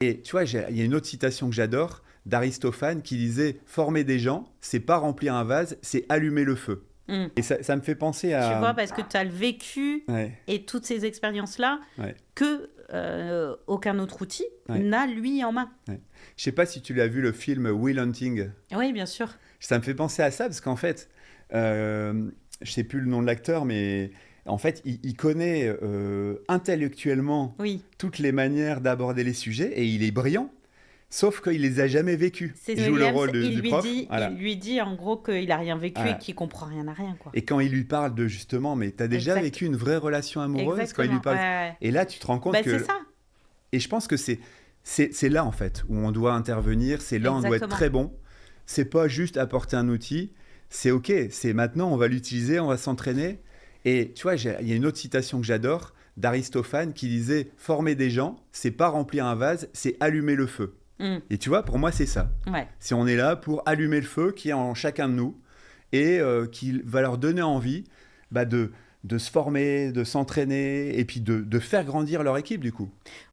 Et tu vois, il y a une autre citation que j'adore d'Aristophane qui disait: former des gens, c'est pas remplir un vase, c'est allumer le feu. Mm. Et ça me fait penser Tu à. vois, parce que tu as le vécu Ouais, et toutes ces expériences-là ouais, que aucun autre outil ouais, n'a lui en main. ouais. Je sais pas si tu l'as vu le film Will Hunting. Oui, bien sûr. Ça me fait penser à ça parce qu'en fait, je sais plus le nom de l'acteur, mais en fait, il connaît intellectuellement Oui. toutes les manières d'aborder les sujets et il est brillant. Sauf qu'il les a jamais vécus. C'est Il joue le Williams, rôle du prof, il voilà. lui dit en gros qu'il a rien vécu et Voilà. qu'il comprend rien à rien, quoi. Et quand il lui parle de justement, mais t'as déjà Exact. vécu une vraie relation amoureuse quand il lui Exactement. Ouais, parle. ouais. Et là, tu te rends compte Bah, c'est que. ça. Et je pense que c'est là en fait où on doit intervenir. C'est là où on doit être Exactement. très bon. C'est pas juste apporter un outil. C'est ok. C'est maintenant on va l'utiliser, on va s'entraîner. Et tu vois, il y a une autre citation que j'adore d'Aristophane qui disait: former des gens, c'est pas remplir un vase, c'est allumer le feu. Mm. Et tu vois, pour moi, c'est ça. Ouais. Si on est là pour allumer le feu qui est en chacun de nous et qui va leur donner envie bah, de se former, de s'entraîner et puis de faire grandir leur équipe du coup.